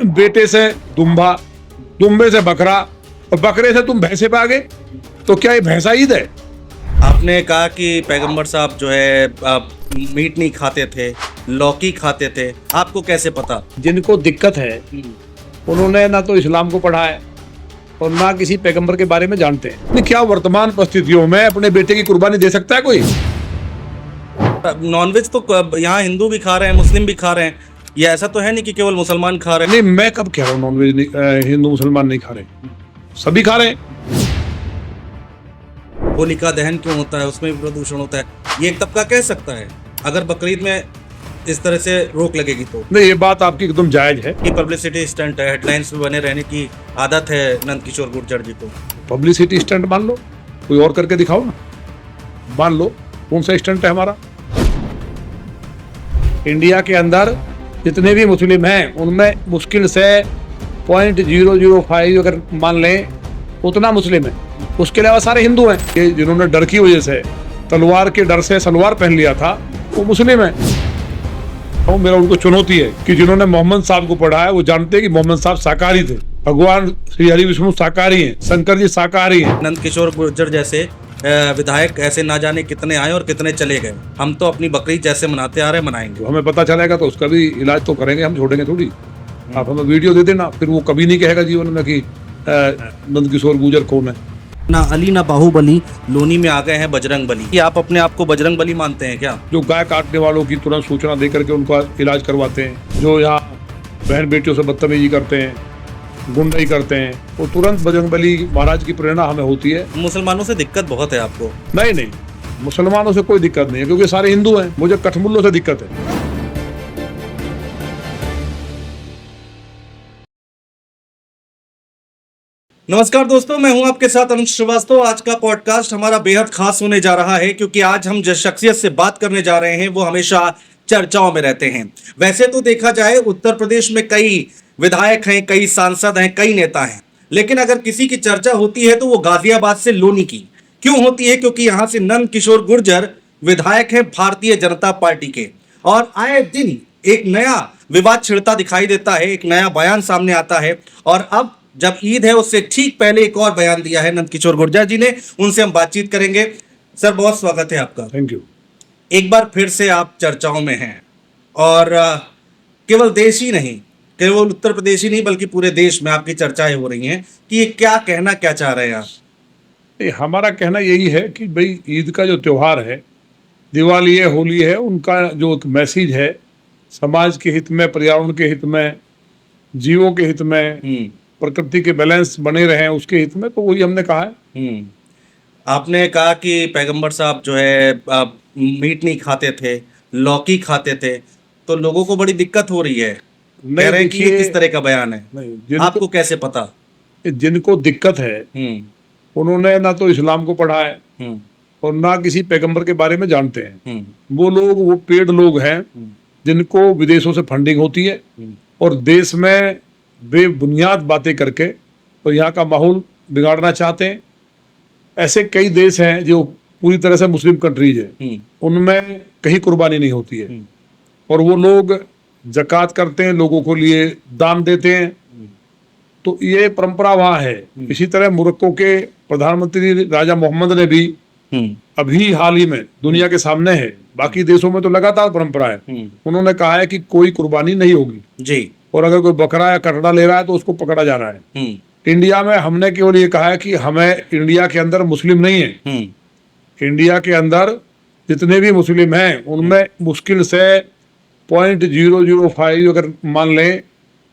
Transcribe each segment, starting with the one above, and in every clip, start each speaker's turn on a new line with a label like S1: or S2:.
S1: बेटे से दुम्बा, दुम्बे से बकरा और बकरे से तुम भैंसे पे आ गए, तो क्या ये भैंसा ईद है?
S2: आपने कहा कि पैगंबर साहब जो है मीट नहीं खाते थे, लौकी खाते थे, आपको कैसे पता?
S1: जिनको दिक्कत है उन्होंने ना तो इस्लाम को पढ़ा है और ना किसी पैगंबर के बारे में जानते हैं। नहीं, क्या वर्तमान परिस्थितियों में अपने बेटे की कुर्बानी दे सकता है कोई?
S2: नॉनवेज तो यहाँ हिंदू भी खा रहे हैं, मुस्लिम भी खा रहे हैं, ये ऐसा तो है नहीं कि केवल मुसलमान खा रहे हैं।
S1: नहीं, मैं कब कह रहा हूँ नॉनवेज हिंदू मुसलमान नहीं खा रहे, सभी खा रहे हैं।
S2: होलिका दहन क्यों होता है, उसमें भी प्रदूषण होता है, ये एक तबका कह सकता है अगर बकरीद में इस तरह से रोक लगेगी तो?
S1: नहीं, ये बात आपकी एकदम जायज है।
S2: ये पब्लिसिटी स्टंट है, हेडलाइंस में बने रहने की आदत है नंदकिशोर गुर्जर जी को।
S1: पब्लिसिटी स्टंट मान लो, कोई और करके दिखाओ ना, मान लो कौन सा स्टंट है हमारा। इंडिया के अंदर जितने भी मुस्लिम हैं उनमें मुश्किल से 0.005 अगर मान लें उतना मुस्लिम है, उसके अलावा सारे हिंदू हैं। कि जिन्होंने डर की वजह से, तलवार के डर से सलवार पहन लिया था, वो मुस्लिम है। और मेरा उनको चुनौती है कि जिन्होंने मोहम्मद साहब को पढ़ा है वो जानते हैं कि मोहम्मद साहब शाकाहारी थे, भगवान श्री हरि विष्णु शाकाहारी हैं, शंकर जी शाकाहारी हैं।
S2: नंदकिशोर गुर्जर जैसे विधायक ऐसे ना जाने कितने आए और कितने चले गए। हम तो अपनी बकरीद जैसे मनाते आ रहे मनाएंगे।
S1: हमें पता चलेगा तो उसका भी इलाज तो करेंगे, हम छोड़ेंगे थोड़ी। आप हमें वीडियो दे देना, फिर वो कभी नहीं कहेगा जीवन में कि नंदकिशोर गुर्जर कौन है।
S2: ना अली ना बाहुबली, लोनी में आ गए हैं बजरंग बली। कि आप अपने आप को बजरंग बली मानते हैं क्या?
S1: जो गाय काटने वालों की तुरंत सूचना दे करके उनका इलाज करवाते हैं, जो यहाँ बहन बेटियों से बदतमीजी करते हैं, गुंडाई करते हैं, वो तुरंत बजरंग बली महाराज की प्रेरणा हमें होती है।
S2: मुसलमानों से दिक्कत बहुत है आपको?
S1: नहीं, मुसलमानों से कोई दिक्कत नहीं है, क्योंकि सारे हिंदू हैं। मुझे कठमुल्लों से दिक्कत है।
S2: नमस्कार दोस्तों, मैं हूं आपके साथ अनुज श्रीवास्तव। आज का पॉडकास्ट हमारा बेहद खास होने जा रहा है, क्योंकि आज हम जिस शख्सियत से बात करने जा रहे हैं वो हमेशा चर्चाओं में रहते हैं। वैसे तो देखा जाए उत्तर प्रदेश में कई विधायक हैं, कई सांसद हैं, कई नेता हैं, लेकिन अगर किसी की चर्चा होती है तो वो गाजियाबाद से लोनी की क्यों होती है? क्योंकि यहां से नंदकिशोर गुर्जर विधायक हैं भारतीय जनता पार्टी के, और आए दिन एक नया विवाद छिड़ता दिखाई देता है, एक नया बयान सामने आता है। और अब जब ईद है उससे ठीक पहले एक और बयान दिया है नंदकिशोर गुर्जर जी ने, उनसे हम बातचीत करेंगे। सर, बहुत स्वागत है आपका।
S1: Thank you.
S2: एक बार फिर से आप चर्चाओं में हैं, और केवल देश ही नहीं, केवल उत्तर प्रदेश ही नहीं बल्कि पूरे देश में आपकी चर्चाएं हो रही हैं कि ये क्या कहना क्या चाह रहे हैं आप?
S1: हमारा कहना यही है कि भाई ईद का जो त्योहार है, दिवाली है, होली है, उनका जो एक मैसेज है समाज के हित में, पर्यावरण के हित में, जीवों के हित में, प्रकृति के बैलेंस बने रहे उसके हित में, तो वही हमने कहा है।
S2: आपने कहा कि पैगंबर साहब जो है मीट नहीं खाते थे, लौकी खाते थे, तो लोगों को बड़ी दिक्कत हो रही है। कह रहे हैं कि ये किस तरह का बयान है? आपको कैसे पता?
S1: जिनको दिक्कत है उन्होंने ना तो इस्लाम को पढ़ा है और ना किसी पैगंबर के बारे में जानते हैं। वो लोग, वो पेड लोग हैं जिनको विदेशों से फंडिंग होती है और देश में बेबुनियाद बातें करके और यहाँ का माहौल बिगाड़ना चाहते हैं। ऐसे कई देश हैं जो पूरी तरह से मुस्लिम कंट्रीज है, उनमें कहीं कुर्बानी नहीं होती है, और वो लोग ज़कात करते हैं, लोगों को लिए दान देते हैं। तो ये परंपरा वहाँ है। इसी तरह मोरक्को के प्रधानमंत्री राजा मोहम्मद ने भी अभी हाल ही में दुनिया के सामने है, बाकी देशों में तो लगातार परंपरा है, उन्होंने कहा है कि कोई कुर्बानी नहीं होगी जी, और अगर कोई बकरा या कटड़ा ले रहा है तो उसको पकड़ा जा रहा है। इंडिया में हमने केवल ये कहा है कि हमें इंडिया के अंदर मुस्लिम नहीं है, इंडिया के अंदर जितने भी मुस्लिम हैं उनमें मुश्किल से 0.005 अगर मान लें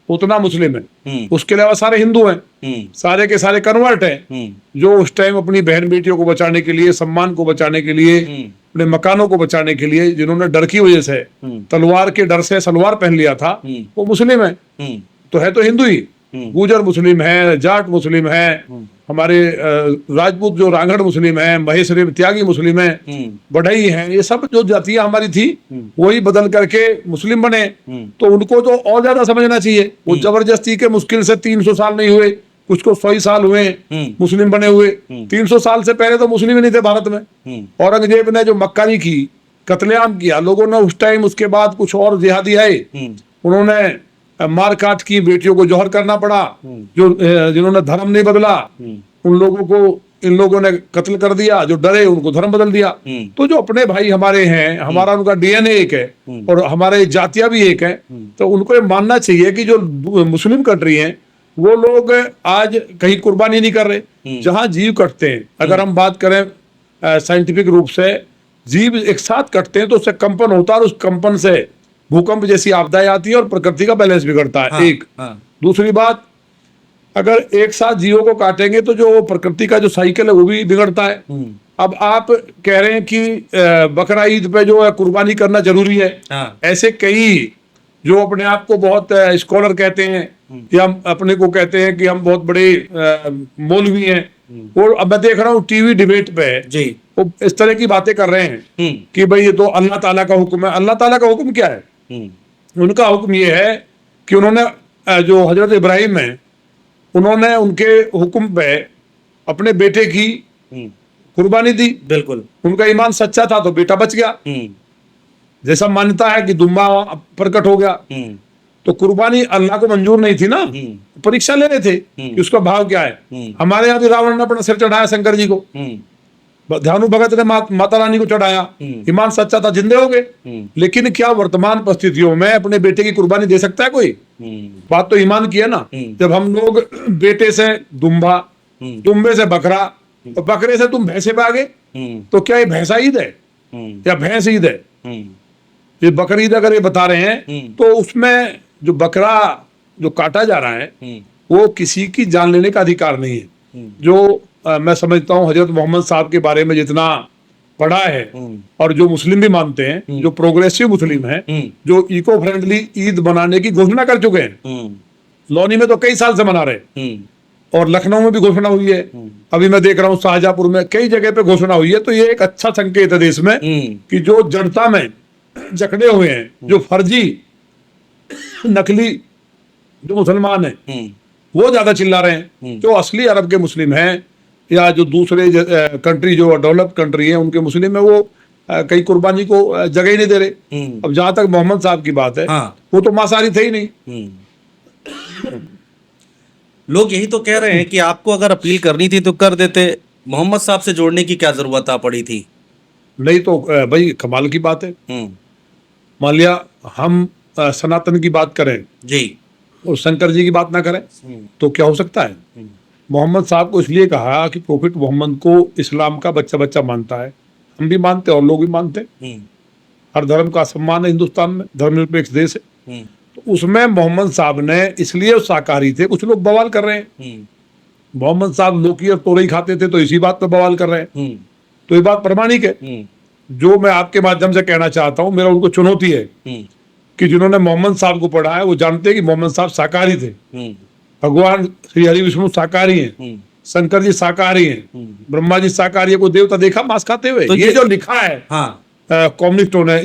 S1: उतना मुस्लिम है, उसके अलावा सारे हिंदू हैं, सारे के सारे कन्वर्ट हैं, जो उस टाइम अपनी बहन बेटियों को बचाने के लिए, सम्मान को बचाने के लिए, अपने मकानों को बचाने के लिए, जिन्होंने डर की वजह से, तलवार के डर से सलवार पहन लिया था, वो मुस्लिम है। तो है तो हिंदू ही, गुजर मुस्लिम है, जाट मुस्लिम है, हमारे राजपूत जो रांगड़ मुस्लिम है, महेश्वरी त्यागी मुस्लिम है, बढ़ई है, ये सब जो जातियां हमारी थी वही बदल करके मुस्लिम बने। तो उनको तो और ज्यादा समझना चाहिए। वो जबरदस्ती के मुश्किल से 300 साल नहीं हुए, कुछ को 100 साल हुए मुस्लिम बने हुए। 300 साल से पहले तो मुस्लिम ही नहीं थे भारत में। औरंगजेब ने जो मक्कारी की, कत्लेआम किया, लोगों ने उस टाइम, उसके बाद कुछ और जिहादी आए, उन्होंने मार काट की, बेटियों को जौहर करना पड़ा, जो जिन्होंने धर्म नहीं बदला उन लोगों को इन लोगों ने कत्ल कर दिया, जो डरे उनको धर्म बदल दिया। तो जो अपने भाई हमारे हैं, हमारा उनका डीएनए एक है और हमारे जातियां भी एक है, तो उनको ये मानना चाहिए कि जो मुस्लिम कंट्री हैं वो लोग आज कहीं कुर्बानी नहीं कर रहे। जहां जीव कटते हैं, अगर हम बात करें साइंटिफिक रूप से, जीव एक साथ कटते हैं तो उससे कंपन होता है और उस कंपन से भूकंप जैसी आपदाएं आती है और प्रकृति का बैलेंस बिगड़ता है। एक दूसरी बात, अगर एक साथ जीवों को काटेंगे तो जो प्रकृति का जो साइकिल है वो भी बिगड़ता है। अब आप कह रहे हैं कि बकरा ईद पे जो है कुर्बानी करना जरूरी है। ऐसे कई जो अपने आप को बहुत स्कॉलर कहते हैं या हम अपने को कहते हैं कि हम बहुत बड़े मौलवी हैं, और अब मैं देख रहा हूँ टीवी डिबेट पे
S2: जी
S1: वो इस तरह की बातें कर रहे हैं कि भाई ये तो अल्लाह ताला का हुक्म है। अल्लाह ताला का हुक्म क्या है? उनका हुक्म ये है कि उन्होंने जो हजरत इब्राहिम है उन्होंने उनके हुक्म पे अपने बेटे की कुर्बानी दी।
S2: बिल्कुल,
S1: उनका ईमान सच्चा था तो बेटा बच गया। जैसा मान्यता है कि दुम्बा प्रकट हो गया, तो कुर्बानी अल्लाह को मंजूर नहीं थी ना, परीक्षा ले रहे थे कि उसका भाव क्या है। हमारे यहाँ भी रावण ने अपना सिर चढ़ाया शंकर जी को, ध्यानु भगत ने माता रानी को चढ़ाया, ईमान सच्चा था, जिंदे हो गए। लेकिन क्या वर्तमान परिस्थितियों में अपने बेटे की कुर्बानी दे सकता है कोई? बात तो ईमान की है ना। जब हम लोग बेटे से दुम्बा, दुम्बे से बकरा और बकरे से तुम भैंसे पे आ गए, तो क्या ये भैंसा ईद है या भैंस ईद है? ये बकरी ईद अगर ये बता रहे हैं तो उसमें जो बकरा जो काटा जा रहा है वो किसी की जान लेने का अधिकार नहीं है। जो मैं समझता हूँ हजरत मोहम्मद साहब के बारे में जितना पढ़ा है और जो मुस्लिम भी मानते हैं, जो प्रोग्रेसिव मुस्लिम हैं, जो इको फ्रेंडली ईद बनाने की घोषणा कर चुके हैं। लौनी में तो कई साल से मना रहे और लखनऊ में भी घोषणा हुई है। अभी मैं देख रहा हूँ शाहजहांपुर में कई जगह पे घोषणा हुई है। तो ये एक अच्छा संकेत है देश में कि जो जनता में जकड़े हुए हैं, जो फर्जी नकली जो मुसलमान हैं वो ज्यादा चिल्ला रहे हैं। जो असली अरब के मुस्लिम हैं या जो दूसरे कंट्री जो डेवलप्ड कंट्री है उनके मुस्लिम है वो कई कुर्बानी को जगह ही नहीं दे रहे। अब जहां तक मोहम्मद साहब की बात है, वो तो मांसाहारी थे ही नहीं।
S2: लोग यही तो कह रहे हैं कि आपको अगर अपील करनी थी तो कर देते, मोहम्मद साहब से जोड़ने की क्या जरूरत आ पड़ी थी?
S1: नहीं तो भाई कमाल की बात है। मान लिया हम सनातन की बात करें
S2: जी
S1: और शंकर जी की बात ना करें तो क्या हो सकता है? मोहम्मद साहब को इसलिए कहा कि प्रोफेट मोहम्मद को इस्लाम का बच्चा बच्चा मानता है। हम भी मानते हैं और लोग भी मानते हैं। हर धर्म का सम्मान है हिंदुस्तान में, धर्मनिरपेक्ष देश है। तो उसमें मोहम्मद साहब ने इसलिए शाकाहारी थे। कुछ लोग बवाल कर रहे हैं मोहम्मद साहब लौकी और तोरई खाते थे तो इसी बात पे बवाल कर रहे हैं। तो ये बात प्रमाणिक है। जो मैं आपके माध्यम से कहना चाहता हूँ, मेरा उनको चुनौती है कि जिन्होंने मोहम्मद साहब को पढ़ा है वो जानते हैं कि मोहम्मद साहब शाकाहारी थे। भगवान श्री हरि विष्णु शाकाहारी हैं, शंकर जी शाकाहारी हैं, ब्रह्मा जी शाकाहारी है। कोई देवता देखा मांस खाते हुए? तो ये जो लिखा है कम्युनिस्टों ने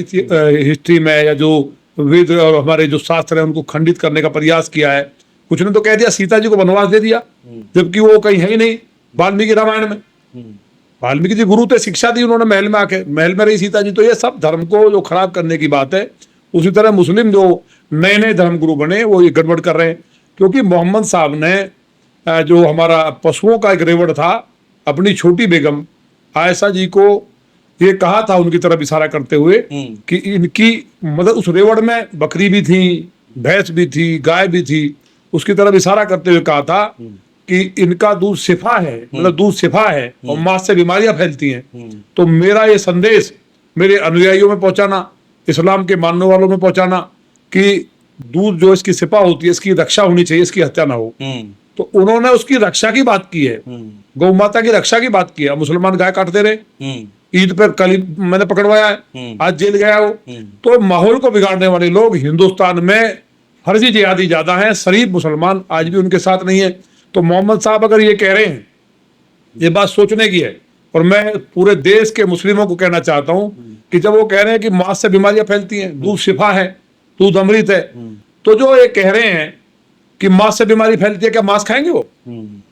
S1: हिस्ट्री में या जो वेद और हमारे जो शास्त्र है उनको खंडित करने का प्रयास किया है। कुछ ने तो कह दिया सीता जी को वनवास दे दिया, जबकि वो कहीं है ही नहीं वाल्मीकि रामायण में। वाल्मीकि जी गुरु थे, शिक्षा दी उन्होंने महल में आके, महल में रही सीता जी। तो ये सब धर्म को जो खराब करने की बात है। उसी तरह मुस्लिम जो नए नए धर्म गुरु बने वो ये गड़बड़ कर रहे हैं, क्योंकि मोहम्मद साहब ने जो हमारा पशुओं का एक रेवड़ था, अपनी छोटी बेगम आयशा जी को ये कहा था उनकी तरफ इशारा करते हुए कि इनकी मतलब उस रेवड़ में बकरी भी थी, भैंस भी थी, गाय भी थी। उसकी तरफ इशारा करते हुए कहा था कि इनका दूध शिफा है, मतलब दूध शिफा है और मांस से बीमारियां फैलती हैं। तो मेरा ये संदेश मेरे अनुयायियों में पहुंचाना, इस्लाम के मानने वालों में पहुंचाना कि दूध जो इसकी शिफा होती है इसकी रक्षा होनी चाहिए, इसकी हत्या ना हो। तो उन्होंने उसकी रक्षा की बात की है, गौ माता की रक्षा की बात की है। मुसलमान गाय काटते रहे, ईद पर कल मैंने पकड़वाया है, आज जेल गया वो। तो माहौल को बिगाड़ने वाले लोग हिंदुस्तान में फर्जी जिहादी ज्यादा हैं, शरीफ मुसलमान आज भी उनके साथ नहीं है। तो मोहम्मद साहब अगर ये कह रहे हैं, ये बात सोचने की है। और मैं पूरे देश के मुस्लिमों को कहना चाहता हूं कि जब वो कह रहे हैं कि मांस से बीमारियां फैलती हैं, दूध शिफा है, दूध अमृत है, तो जो ये कह रहे हैं कि मांस से बीमारी फैलती है, क्या मांस खाएंगे वो?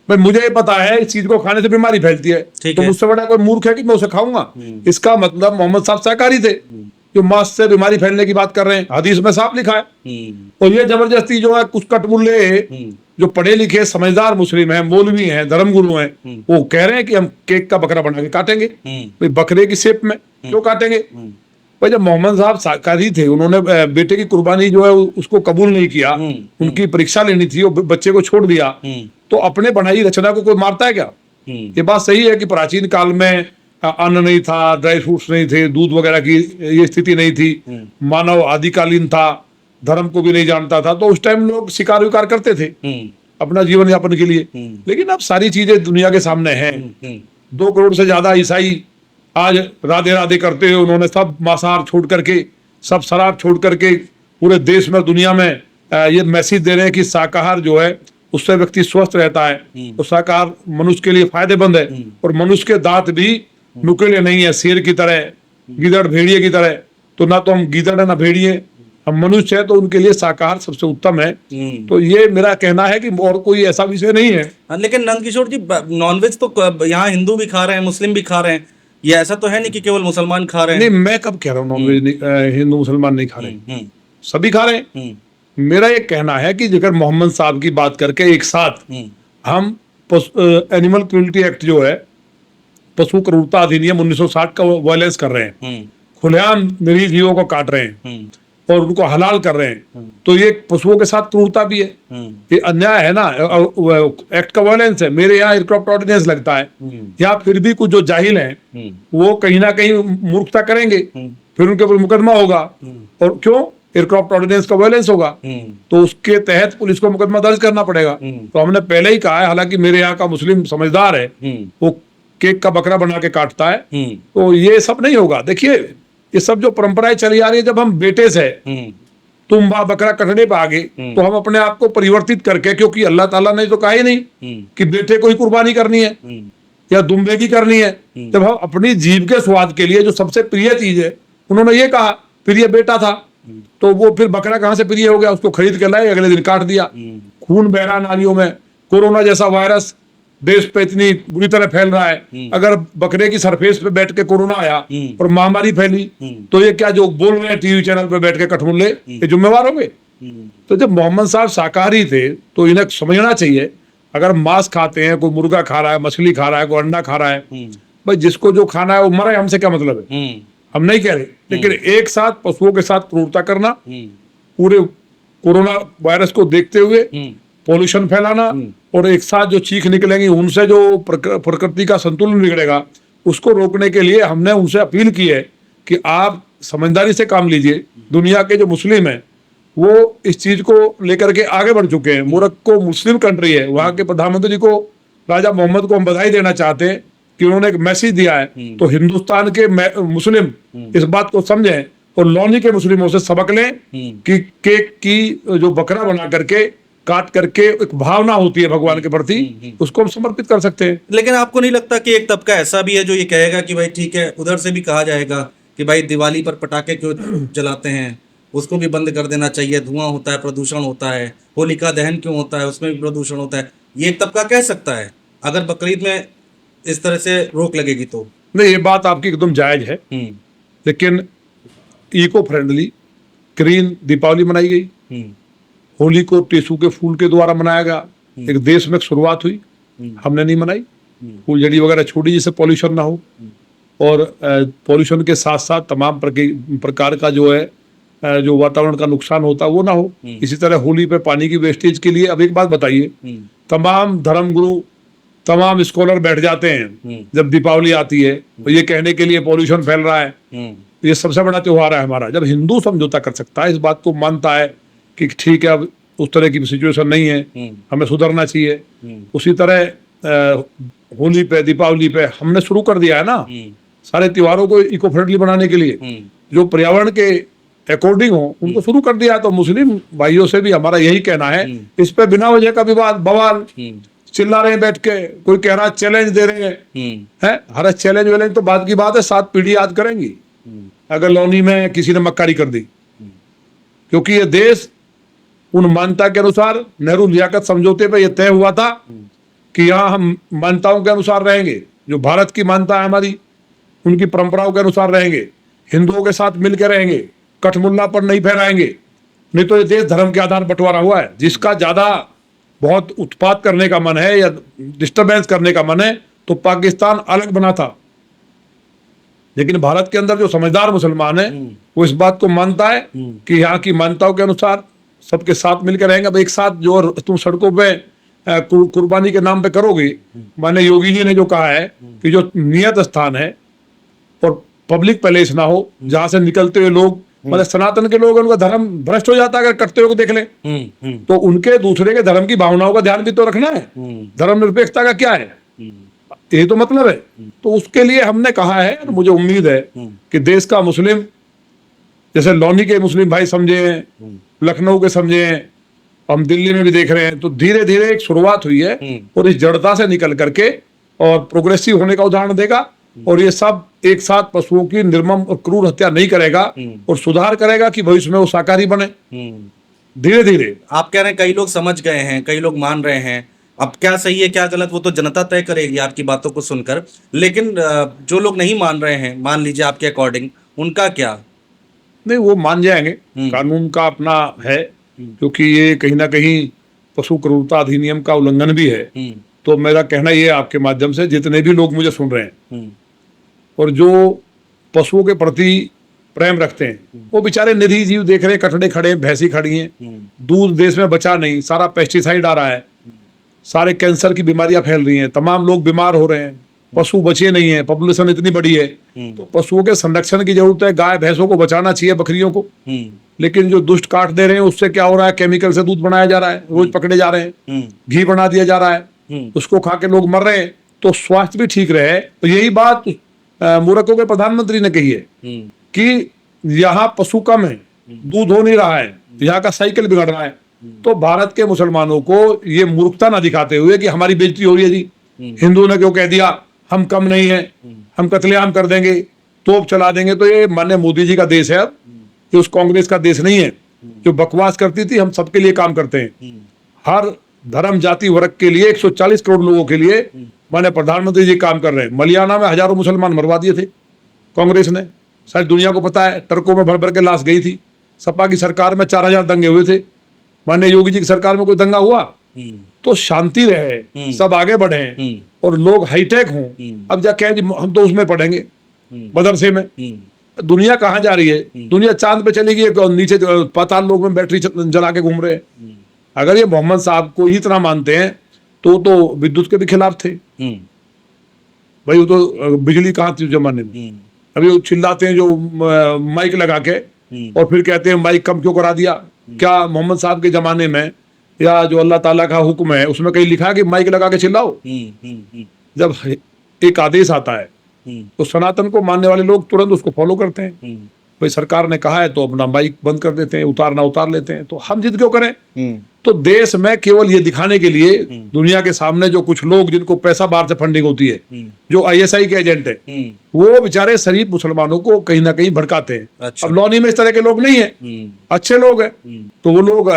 S1: भाई मुझे पता है इस चीज को खाने से बीमारी फैलती है, तो मुझसे बड़ा कोई मूर्ख है कि मैं उसे खाऊंगा? इसका मतलब मोहम्मद साहब शाकाहारी थे। जो मास्क से बीमारी फैलने की बात कर रहे हैं, हदीस में साफ लिखा है। और ये जबरदस्ती जो है कुछ कटमुल्ले जो पढ़े लिखे समझदार मुस्लिम हैं, मौलवी हैं, धर्मगुरु हैं, वो कह रहे हैं कि हम केक का बकरा बना के काटेंगे। भाई बकरे की शेप में क्यों काटेंगे? भाई जब मोहम्मद साहब शाकाहारी थे, उन्होंने बेटे की कुर्बानी जो है उसको कबूल नहीं किया, उनकी परीक्षा लेनी थी, वो बच्चे को छोड़ दिया, तो अपने बनाई रचना को कोई मारता है क्या? ये बात सही है कि प्राचीन काल में अन्न नहीं था, ड्राई फ्रूट्स नहीं थे, दूध वगैरह की ये स्थिति नहीं थी, मानव आदिकालीन था, धर्म को भी नहीं जानता था, तो उस टाइम लोग शिकार विकार करते थे अपना जीवन यापन के लिए। लेकिन अब सारी चीजें दुनिया के सामने हैं। 2 करोड़ से ज्यादा ईसाई आज राधे राधे करते हुए उन्होंने सब मांसाहार छोड़ करके, सब शराब छोड़ करके पूरे देश में दुनिया में ये मैसेज दे रहे हैं कि शाकाहार जो है उससे व्यक्ति स्वस्थ रहता है, तो शाकाहार मनुष्य के लिए फायदेमंद है। और मनुष्य के दांत भी नुकीले नहीं है, शेर की तरह, गिदड़ भेड़िए की तरह। तो ना तो हम गिदड़ है ना भेड़िए, हम मनुष्य है, तो उनके लिए शाकाहार सबसे उत्तम है। तो ये मेरा कहना है कि और कोई ऐसा विषय नहीं है।
S2: लेकिन नंदकिशोर जी, नॉनवेज तो यहाँ हिंदू भी खा रहे हैं, मुस्लिम भी खा रहे हैं, ये ऐसा तो है नहीं कि केवल मुसलमान खा रहे हैं।
S1: नहीं, मैं कब कह रहा हूँ नॉनवेज हिंदू मुसलमान नहीं खा रहे, सभी खा रहे हैं। मेरा ये कहना है कि अगर मोहम्मद साहब की बात करके एक साथ हम एनिमल क्रूल्टी एक्ट जो है, पशु क्रूरता अधिनियम 1960 का वायलेंस कर रहे हैं, खुलेआम निरीह जीवों को काट रहे हैं और उनको हलाल कर रहे हैं, तो ये पशुओं के साथ क्रूरता भी है, ये अन्याय है ना, एक्ट का वायलेंस है। मेरे यहाँ एयरक्राफ्ट ऑर्डिनेंस लगता है, या फिर भी कुछ जो जाहिल हैं वो कहीं ना कहीं मूर्खता करेंगे, फिर उनके ऊपर मुकदमा होगा। और क्यों? एयरक्राफ्ट ऑर्डिनेंस का वायलेंस होगा, तो उसके तहत पुलिस को मुकदमा दर्ज करना पड़ेगा। तो हमने पहले ही कहा है, हालांकि मेरे यहाँ का मुस्लिम समझदार है, वो केक का बकरा बना के काटता है, तो ये सब नहीं होगा। देखिए, ये सब जो परंपराएं चली आ रही है, जब हम बेटे से तुम बकरा कटने पे आ गए, तो हम अपने आप को परिवर्तित करके, क्योंकि अल्लाह ताला ने तो कहा ही नहीं कि बेटे को ही कुर्बानी करनी है या दुम्बे की करनी है। जब हम अपनी जीभ के स्वाद के लिए जो सबसे प्रिय चीज है, उन्होंने ये कहा, प्रिय बेटा था, तो वो फिर बकरा कहां से प्रिय हो गया? उसको खरीद के लाए, अगले दिन काट दिया। खून बह रहा नालियों में, कोरोना जैसा वायरस देश पे इतनी बुरी तरह फैल रहा है, अगर बकरे की सरफेस पे बैठ के कोरोना आया और महामारी फैली, तो ये क्या जो बोल रहे हैं टीवी चैनल पे बैठ के कठमुल्ले, ये जिम्मेवार होंगे? तो जब मोहम्मद साहब शाकाहारी थे, तो इन्हें समझना चाहिए, अगर मांस खाते हैं, कोई मुर्गा खा रहा है, मछली खा रहा है, कोई अंडा खा रहा है, भाई जिसको जो खाना है वो मरे, हमसे क्या मतलब है? हम नहीं कह रहे, लेकिन एक साथ पशुओं के साथ क्रूरता करना, पूरे कोरोना वायरस को देखते हुए पॉल्यूशन फैलाना, और एक साथ जो चीख निकलेंगी उनसे जो प्रकृति का संतुलन बिगड़ेगा, उसको रोकने के लिए हमने उनसे अपील की है कि आप समझदारी से काम लीजिए। दुनिया के जो मुस्लिम हैं वो इस चीज को लेकर के आगे बढ़ चुके हैं। मोरक्को मुस्लिम कंट्री है, वहां के प्रधानमंत्री को, राजा मोहम्मद को हम बधाई देना चाहते हैं कि उन्होंने एक मैसेज दिया है। तो हिंदुस्तान के मुस्लिम इस बात को समझें और लौनी के मुस्लिमों से सबक लें कि केक की जो बकरा बना करके काट करके एक भावना होती है भगवान के प्रति, उसको हम समर्पित कर सकते हैं।
S2: लेकिन आपको नहीं लगता कि एक तबका ऐसा भी है जो ये कहेगा कि भाई ठीक है, उधर से भी कहा जाएगा कि भाई दिवाली पर पटाखे क्यों जलाते हैं, उसको भी बंद कर देना चाहिए, धुआं होता है, प्रदूषण होता है, होलिका दहन क्यों होता है, उसमें भी प्रदूषण होता है, ये एक तबका कह सकता है अगर बकरीद में इस तरह से रोक लगेगी तो?
S1: नहीं, ये बात आपकी एकदम जायज है, लेकिन इको फ्रेंडली ग्रीन दीपावली मनाई गई, होली को टेसू के फूल के द्वारा मनाया गया, एक देश में शुरुआत हुई, हमने नहीं मनाई, फूलझड़ी वगैरह छोड़ी जिससे पॉल्यूशन ना हो, और पॉल्यूशन के साथ साथ तमाम प्रकार का जो है जो वातावरण का नुकसान होता है वो ना हो। इसी तरह होली पे पानी की वेस्टेज के लिए, अब एक बात बताइए, तमाम धर्मगुरु, तमाम स्कॉलर बैठ जाते हैं जब दीपावली आती है, तो ये कहने के लिए पॉल्यूशन फैल रहा है, ये सबसे बड़ा त्योहार है हमारा। जब हिंदू समझौता कर सकता है, इस बात को मानता है कि ठीक है अब उस तरह की सिचुएशन नहीं है, हमें सुधरना चाहिए, उसी तरह होली पे दीपावली पे हमने शुरू कर दिया है ना सारे त्योहारों को इको फ्रेंडली बनाने के लिए, जो पर्यावरण के अकॉर्डिंग हो उनको शुरू कर दिया। तो मुस्लिम भाइयों से भी हमारा यही कहना है, इस पे बिना वजह का विवाद बवाल चिल्ला रहे हैं बैठ के, कोई कह रहा है चैलेंज दे रहे हैं, हर चैलेंज वैलेंज तो बात की बात है, 7 पीढ़ी याद करेंगी अगर लौनी में किसी ने मक्कारी कर दी, क्योंकि ये देश उन मान्यता के अनुसार नेहरू लियाकत समझौते पे ये तय हुआ था कि यहाँ हम मान्यताओं के अनुसार रहेंगे, जो भारत की मान्यता है हमारी, उनकी परंपराओं के अनुसार रहेंगे। हिंदुओं के साथ मिलकर रहेंगे, कठमुल्ला पर नहीं फहराएंगे। नहीं तो ये देश धर्म के आधार बंटवारा हुआ है। जिसका ज्यादा बहुत उत्पात करने का मन है या डिस्टरबेंस करने का मन है तो पाकिस्तान अलग बना था, लेकिन भारत के अंदर जो समझदार मुसलमान है वो इस बात को मानता है कि यहाँ की मान्यताओं के अनुसार सबके साथ मिलकर रहेंगे। अब एक साथ जो तुम सड़कों पे कुर्बानी के नाम पे करोगे, माने योगी जी ने जो कहा है कि जो नियत स्थान है और पब्लिक पैलेस ना हो जहां से निकलते हुए लोग, मतलब सनातन के लोग, उनका धर्म भ्रष्ट हो जाता है अगर कटते हुए देख लें। तो उनके दूसरे के धर्म की भावनाओं का ध्यान भी तो रखना है। धर्मनिरपेक्षता का क्या है, ये तो मतलब है। तो उसके लिए हमने कहा है, मुझे उम्मीद है कि देश का मुस्लिम, जैसे लौनी के मुस्लिम भाई समझे हैं, लखनऊ के समझे हैं, हम दिल्ली में भी देख रहे हैं, तो धीरे धीरे एक शुरुआत हुई है और इस जड़ता से निकल करके और प्रोग्रेसिव होने का उदाहरण देगा। और ये सब एक साथ पशुओं की निर्मम और क्रूर हत्या नहीं करेगा और सुधार करेगा कि भविष्य में वो शाकाहारी बने धीरे धीरे।
S2: आप कह रहे हैं कई लोग समझ गए हैं, कई लोग मान रहे हैं। अब क्या सही है क्या गलत वो तो जनता तय करेगी आपकी बातों को सुनकर। लेकिन जो लोग नहीं मान रहे हैं, मान लीजिए आपके अकॉर्डिंग, उनका क्या?
S1: नहीं, वो मान जाएंगे, कानून का अपना है, क्योंकि ये कहीं ना कहीं पशु क्रूरता अधिनियम का उल्लंघन भी है। तो मेरा कहना ये है आपके माध्यम से, जितने भी लोग मुझे सुन रहे हैं और जो पशुओं के प्रति प्रेम रखते हैं, वो बेचारे निरीह जीव देख रहे हैं, कटड़े खड़े हैं, भैंसी खड़ी हैं, दूध देश में बचा नहीं, सारा पेस्टिसाइड आ रहा है, सारे कैंसर की बीमारियां फैल रही हैं, तमाम लोग बीमार हो रहे हैं, पशु बचे नहीं है, पॉपुलेशन इतनी बड़ी है। तो पशुओं के संरक्षण की जरूरत है, गाय भैंसों को बचाना चाहिए, बकरियों को। लेकिन जो दुष्ट काट दे रहे हैं उससे क्या हो रहा है, केमिकल से दूध बनाया जा रहा है, रोज पकड़े जा रहे हैं, घी बना दिया जा रहा है, उसको खा के लोग मर रहे हैं। तो स्वास्थ्य भी ठीक रहे, तो यही बात मूर्खों के प्रधानमंत्री ने कही है कि यहाँ पशु कम है, दूध हो नहीं रहा है, यहाँ का साइकिल बिगड़ रहा है। तो भारत के मुसलमानों को ये मूर्खता ना दिखाते हुए कि हमारी बेइज्जती हो रही है जी, हिंदुओं ने क्यों कह दिया हम कम नहीं है, हम कत्लेआम कर देंगे, तोप चला देंगे। तो ये माननीय मोदी जी का देश है, अब ये उस कांग्रेस का देश नहीं है जो बकवास करती थी। हम सबके लिए काम करते हैं, हर धर्म जाति वर्ग के लिए, 140 करोड़ लोगों के लिए माननीय प्रधानमंत्री जी काम कर रहे हैं। मलियाना में हजारों मुसलमान मरवा दिए थे कांग्रेस ने, शायद दुनिया को पता है, ट्रकों में भर भर के लाश गई थी। सपा की सरकार में 4000 दंगे हुए थे, माननीय योगी जी की सरकार में कोई दंगा हुआ? तो शांति रहे, सब आगे बढ़े और लोग हाईटेक हों। अब जा कहें हम तो उसमें पढ़ेंगे मदरसे में, दुनिया कहाँ जा रही है? दुनिया चांद पे चली गई, नीचे पाताल लोक में बैटरी जला के घूम रहे हैं। अगर ये मोहम्मद साहब को ही इतना मानते हैं तो विद्युत के भी खिलाफ थे भाई, वो तो बिजली कहाँ थी जमाने में। अभी वो चिल्लाते हैं जो माइक लगा के और फिर कहते हैं माइक कम क्यों करा दिया। क्या मोहम्मद साहब के जमाने में या जो अल्लाह ताला का हुक्म है उसमें कहीं लिखा है कि माइक लगा के चिल्लाओ? जब एक आदेश आता है तो सनातन को मानने वाले लोग तुरंत उसको फॉलो करते हैं। भाई सरकार ने कहा है तो अपना माइक बंद कर देते हैं, उतारना उतार लेते हैं। तो हम जिद क्यों करें? तो देश में केवल ये दिखाने के लिए दुनिया के सामने जो कुछ लोग जिनको पैसा बाहर से फंडिंग होती है, जो आईएसआई के एजेंट है, वो बेचारे शरीफ मुसलमानों को कहीं ना कहीं भड़काते हैं।
S2: अच्छा।
S1: अब लौनी में इस तरह के लोग नहीं है, अच्छे लोग हैं। तो वो लोग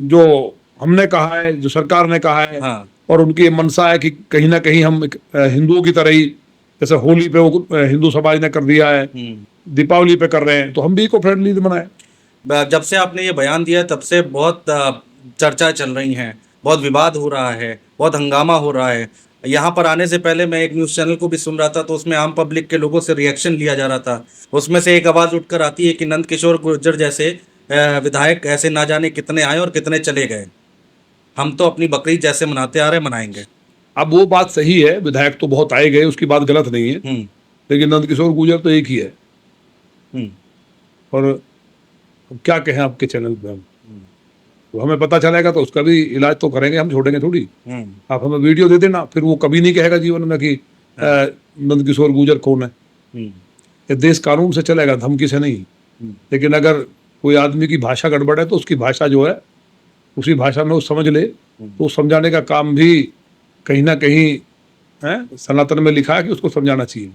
S1: जो हमने कहा है, जो सरकार ने कहा है, और उनकी मंशा है कि कहीं ना कहीं हम हिंदुओं की तरह ही, जैसे होली पे वो हिंदू समाज ने कर दिया है, दीपावली पे कर रहे हैं, तो हम भी इको फ्रेंडली बनाए।
S2: जब से आपने ये बयान दिया तब से बहुत चर्चा चल रही हैं, बहुत विवाद हो रहा है, बहुत हंगामा हो रहा है। यहाँ पर आने से पहले मैं एक न्यूज़ चैनल को भी सुन रहा था, तो उसमें आम पब्लिक के लोगों से रिएक्शन लिया जा रहा था। उसमें से एक आवाज़ उठकर आती है कि नंद किशोर गुर्जर जैसे विधायक ऐसे ना जाने कितने आए और कितने चले गए, हम तो अपनी बकरीद जैसे मनाते आ रहे मनाएंगे।
S1: अब वो बात सही है, विधायक तो बहुत आए गए, उसकी बात गलत नहीं है, लेकिन नंद किशोर गुर्जर तो एक ही है। और क्या कहें आपके चैनल पे हम, तो हमें पता चलेगा तो उसका भी इलाज तो करेंगे, हम छोड़ेंगे थोड़ी। आप हमें वीडियो दे देना, फिर वो कभी नहीं कहेगा जीवन में कि नंद किशोर गुर्जर कौन है। ये देश कानून से चलेगा, धमकी से नहीं। लेकिन अगर कोई आदमी की भाषा गड़बड़ है तो उसकी भाषा जो है उसी भाषा में वो समझ ले, तो समझाने का काम भी कहीं ना कहीं सनातन में लिखा है कि उसको समझाना चाहिए।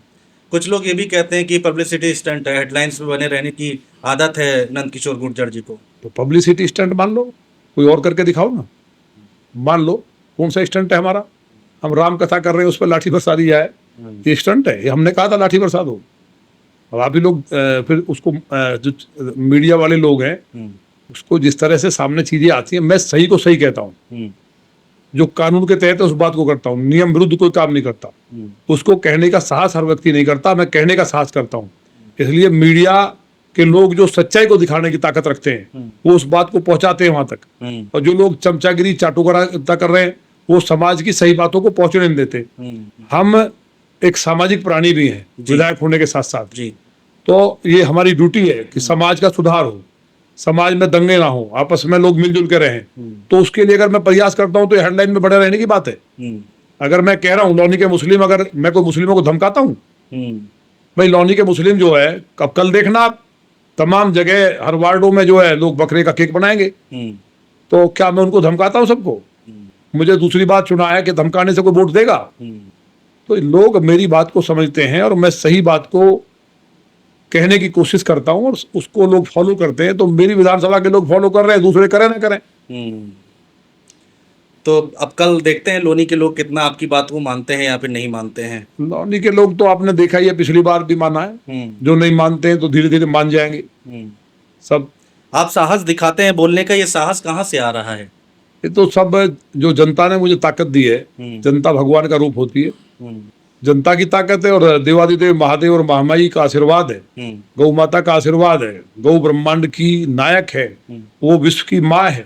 S2: कुछ लोग ये भी कहते हैं कि पब्लिसिटी स्टंट है, हेडलाइंस में बने रहने की आदत है नंद किशोर गुर्जर जी को।
S1: तो पब्लिसिटी स्टंट मान लो, कोई और करके दिखाओ ना, मान लो कौन सा स्टंट है हमारा। हम राम कथा कर रहे हैं, उस पर लाठी बरसा दी जाए, ये स्टंट है? ये हमने कहा था लाठी बरसा दो। अब आप ही लोग फिर उसको जो मीडिया वाले लोग हैं उसको जिस तरह से सामने चीजें आती हैं, मैं सही को सही कहता हूँ, जो कानून के तहत है उस बात को करता हूँ, नियम विरुद्ध कोई काम नहीं करता। उसको कहने का साहस हर व्यक्ति नहीं करता, मैं कहने का साहस करता हूँ। इसलिए मीडिया के लोग जो सच्चाई को दिखाने की ताकत रखते हैं वो उस बात को पहुंचाते हैं वहां तक, और जो लोग चमचागिरी चाटुकारिता कर रहे हैं वो समाज की सही बातों को पहुंचने नहीं देते। हम एक सामाजिक प्राणी भी हैं विधायक होने के साथ साथ, तो ये हमारी ड्यूटी है कि समाज का सुधार हो, समाज में दंगे ना हो, आपस में लोग मिलजुल के रहें। तो उसके लिए अगर मैं प्रयास करता हूं तो ये हेडलाइन में बड़े रहने की बात है। अगर मैं कह रहा हूं लौनी के मुस्लिम, अगर मैं कोई मुस्लिमों को धमकाता हूं, भाई लौनी के मुस्लिम जो है, अब कल देखना आप तमाम जगह हर वार्डों में जो है लोग बकरे का केक बनाएंगे, तो क्या मैं उनको धमकाता हूं सबको? मुझे दूसरी बात सुना है कि धमकाने से कोई वोट देगा? तो लोग मेरी बात को समझते हैं और मैं सही बात को कहने की कोशिश करता हूं और उसको लोग फॉलो करते हैं। तो मेरी विधानसभा के लोग फॉलो कर रहे हैं, दूसरे करें ना करें।
S2: तो अब कल देखते हैं लोनी के लोग कितना आपकी बात को मानते हैं या फिर नहीं मानते हैं।
S1: लोनी के लोग तो आपने देखा ही है, पिछली बार भी माना है। जो नहीं मानते हैं तो धीरे धीरे मान जाएंगे सब।
S2: आप साहस दिखाते हैं बोलने का, ये साहस कहाँ से आ रहा है?
S1: ये तो सब जो जनता ने मुझे ताकत दी है, जनता भगवान का रूप होती है, जनता की ताकत है, और देवादिदेव महादेव और महामाई का आशीर्वाद है, गौ माता का आशीर्वाद है। गौ ब्रह्मांड की नायक है, वो विश्व की माँ है,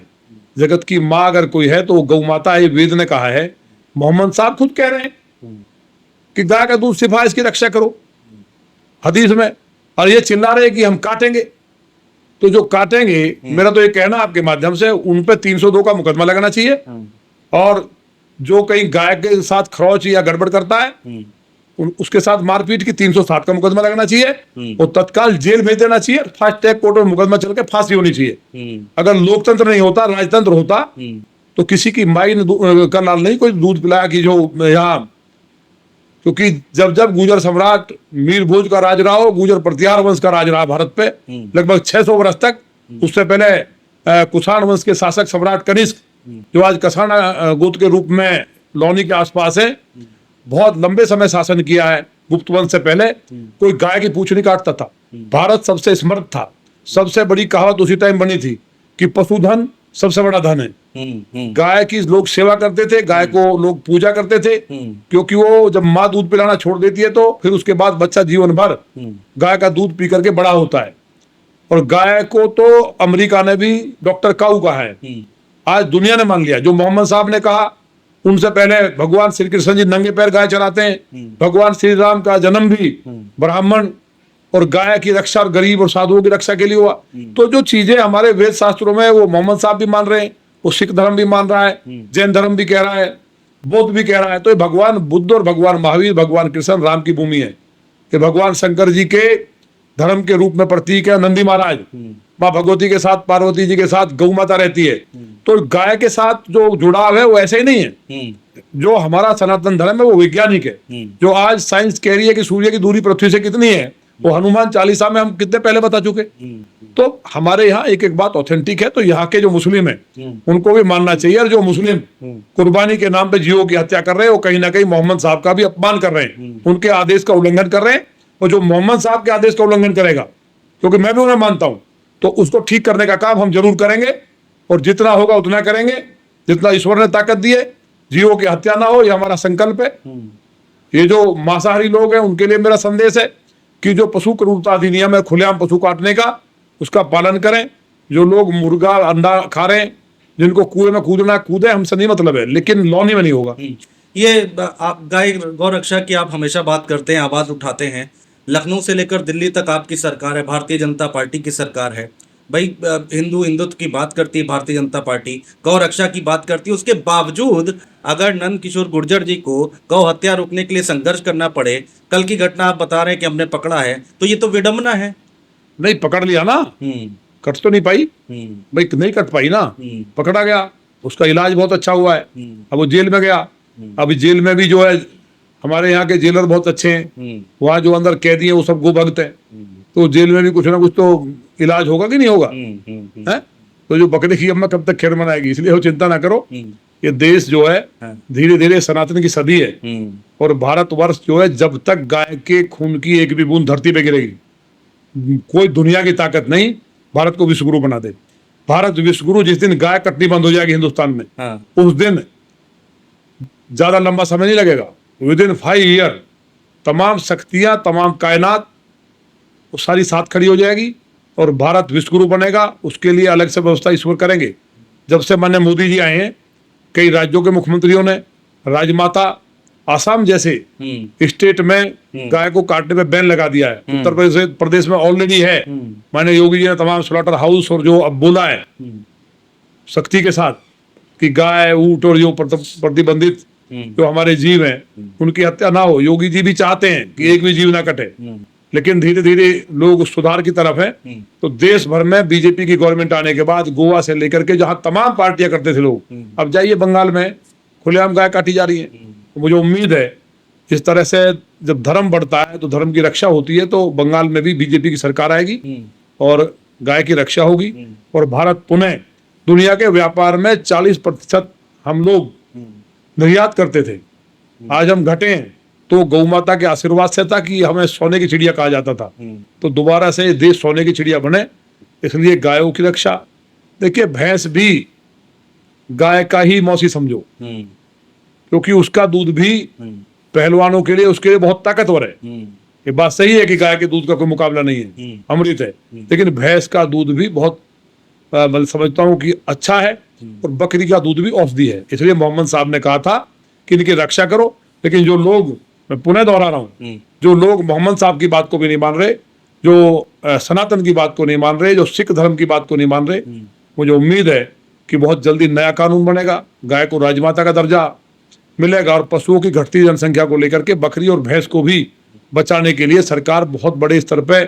S1: जगत की माँ अगर कोई है तो वो गौ माता है। वेद ने कहा है, मोहम्मद साहब खुद कह रहे हैं कि गाय का दूध सिफा, इसकी रक्षा करो हदीस में, और ये चिल्ला रहे कि हम काटेंगे। तो जो काटेंगे, मेरा तो ये कहना आपके माध्यम से, उन पे 302 का मुकदमा लगना चाहिए, और जो कहीं गाय के साथ खरौच या गड़बड़ करता है उसके साथ मारपीट की 307 का मुकदमा लगना चाहिए, और तत्काल जेल भेज देना चाहिए। फास्ट ट्रैक कोर्ट में मुकदमा चल के फांसी होनी चाहिए। अगर लोकतंत्र नहीं होता, राजतंत्र होता, तो किसी की माई ने का लाल नहीं कोई दूध पिलाया कि जो यहाँ, क्योंकि जब जब गुजर सम्राट मीर भोज का राज रहा हो, गुजर प्रतिहार वंश का राज रहा भारत पे लगभग 600 वर्ष तक। उससे पहले कुषाण वंश के शासक सम्राट कनिष्क, जो आज कसाण गोत्र के रूप में लौनी के आसपास है, बहुत लंबे समय शासन किया है। गुप्त वंश से पहले कोई गाय की पूंछ नहीं काटता था। भारत सबसे समृद्ध था। सबसे बड़ी कहावत उसी टाइम बनी थी कि पशुधन सबसे बड़ा धन है। गाय की लोग सेवा करते थे, गाय को लोग पूजा करते थे, क्योंकि वो जब माँ दूध पिलाना छोड़ देती है तो फिर उसके बाद बच्चा जीवन भर गाय का दूध पी करके बड़ा होता है। और गाय को तो अमेरिका ने भी डॉक्टर काऊ कहा है, आज दुनिया ने मान लिया। जो मोहम्मद साहब ने कहा, उनसे पहले भगवान श्री कृष्ण जी नंगे पैर गाय चलाते हैं। भगवान श्री राम का जन्म भी ब्राह्मण और गाय की रक्षा और गरीब और साधुओं की रक्षा के लिए हुआ। तो जो चीजें हमारे वेद शास्त्रों में, वो मोहम्मद साहब भी मान रहे हैं, वो सिख धर्म भी मान रहा है, जैन धर्म भी कह रहा है, बौद्ध भी कह रहा है। तो ये भगवान बुद्ध और भगवान महावीर, भगवान कृष्ण राम की भूमि है। कि भगवान शंकर जी के धर्म के रूप में प्रतीक है नंदी महाराज। माँ भगवती के साथ, पार्वती जी के साथ गौ माता रहती है। तो गाय के साथ जो जुड़ाव है वो ऐसे ही नहीं है। जो हमारा सनातन धर्म है वो वैज्ञानिक है। जो आज साइंस कह रही है कि सूर्य की दूरी पृथ्वी से कितनी है, वो हनुमान चालीसा में हम कितने पहले बता चुके। तो हमारे यहाँ एक एक बात ऑथेंटिक है। तो यहाँ के जो मुस्लिम हैं उनको भी मानना चाहिए। और जो मुस्लिम कुर्बानी के नाम पे जीवों की हत्या कर रहे हैं, वो कहीं ना कहीं मोहम्मद साहब का भी अपमान कर रहे हैं, उनके आदेश का उल्लंघन कर रहे हैं। और जो मोहम्मद साहब के आदेश का उल्लंघन करेगा, क्योंकि मैं भी उन्हें मानता हूं, तो उसको ठीक करने का काम हम जरूर करेंगे। और जितना होगा उतना करेंगे, जितना ईश्वर ने ताकत दी है। जीवों की हत्या ना हो, ये हमारा संकल्प है। ये जो मांसाहारी लोग हैं उनके लिए मेरा संदेश है कि जो पशु क्रूरता अधिनियम है, खुलेआम पशु काटने का, उसका पालन करें। जो लोग मुर्गा अंडा खा रहे हैं, जिनको कुएं में कूदना कूदे, हमसे नहीं मतलब है, लेकिन लौनी में नहीं होगा।
S2: ये आप गाय गौ रक्षा की आप हमेशा बात करते हैं, आवाज उठाते हैं। लखनऊ से लेकर दिल्ली तक आपकी सरकार है, भारतीय जनता पार्टी की सरकार है। भाई हिंदुत्व की बात करती है भारतीय जनता पार्टी, गौ रक्षा की बात करती है। उसके बावजूद अगर नंद किशोर गुर्जर जी को गौ हत्या रोकने के लिए संघर्ष करना पड़े, कल की घटना आप बता रहे हैं कि हमने पकड़ा है, तो ये तो विडंबना है।
S1: नहीं पकड़ लिया ना, कट तो नहीं पाई भाई, नहीं कट पाई ना, पकड़ा गया, उसका इलाज बहुत अच्छा हुआ है। अब वो जेल में गया। अभी जेल में भी जो है हमारे यहाँ के जेलर बहुत अच्छे हैं, वहाँ जो अंदर कैदी हैं वो सब गोभक्त हैं। तो जेल में भी कुछ ना कुछ तो इलाज होगा कि नहीं होगा है? तो जो बकरे की अम्मा कब तक खैर मनाएगी, इसलिए वो चिंता ना करो। ये देश जो है धीरे धीरे सनातन की सदी है, और भारतवर्ष जो है जब तक गाय के खून की एक भी बूंद धरती पे गिरेगी, कोई दुनिया की ताकत नहीं भारत को विश्वगुरु बना दे। भारत विश्वगुरु जिस दिन गाय कटनी बंद हो जाएगी हिंदुस्तान में,
S2: हाँ।
S1: उस दिन ज्यादा लंबा समय नहीं लगेगा, विद इन 5 ईयर तमाम शक्तियां, तमाम कायनात वो सारी साथ खड़ी हो जाएगी और भारत विश्वगुरु बनेगा। उसके लिए अलग से व्यवस्था ईश्वर करेंगे। जब से माननीय मोदी जी आए हैं, कई राज्यों के मुख्यमंत्रियों ने राजमाता आसाम जैसे स्टेट में गाय को काटने पे बैन लगा दिया है। उत्तर प्रदेश में ऑलरेडी है। माननीय योगी जी ने तमाम स्लॉटर हाउस और जो अब बोला है सख्ती के साथ कि गाय, ऊंट और जो प्रतिबंधित जो हमारे जीव हैं उनकी हत्या ना हो। योगी जी भी चाहते हैं कि एक भी जीव ना कटे, लेकिन धीरे धीरे लोग सुधार की तरफ है। तो देश भर में बीजेपी की गवर्नमेंट आने के बाद गोवा से लेकर के जहां तमाम पार्टियां करते थे लोग, अब जाइए बंगाल में खुलेआम गाय काटी जा रही है। तो मुझे उम्मीद है इस तरह से जब धर्म बढ़ता है तो धर्म की रक्षा होती है, तो बंगाल में भी बीजेपी की सरकार आएगी और गाय की रक्षा होगी और भारत पुनः दुनिया के व्यापार में 40% हम लोग निर्यात करते थे, आज हम घटे हैं। तो गौ माता के आशीर्वाद से था कि हमें सोने की चिड़िया कहा जाता था। तो दोबारा से देश सोने की चिड़िया बने, इसलिए गायों की रक्षा। देखिए भैंस भी गाय का ही मौसी समझो, क्योंकि उसका दूध भी पहलवानों के लिए, उसके लिए बहुत ताकतवर है। ये बात सही है कि गाय के दूध का कोई मुकाबला नहीं है, अमृत है। लेकिन भैंस का दूध भी बहुत मैं समझता हूँ कि अच्छा है और बकरी का दूध भी औषधि है। इसलिए मोहम्मद साहब ने कहा था कि इनकी रक्षा करो। लेकिन जो लोग, मैं पुनः दोहरा रहा हूँ, जो लोग मोहम्मद साहब की बात को भी नहीं मान रहे, जो सनातन की बात को नहीं मान रहे, जो सिख धर्म की बात को नहीं मान रहे, मुझे उम्मीद है कि बहुत जल्दी नया कानून बनेगा, गाय को राजमाता का दर्जा मिलेगा और पशुओं की घटती जनसंख्या को लेकर के बकरी और भैंस को भी बचाने के लिए सरकार बहुत बड़े स्तर पर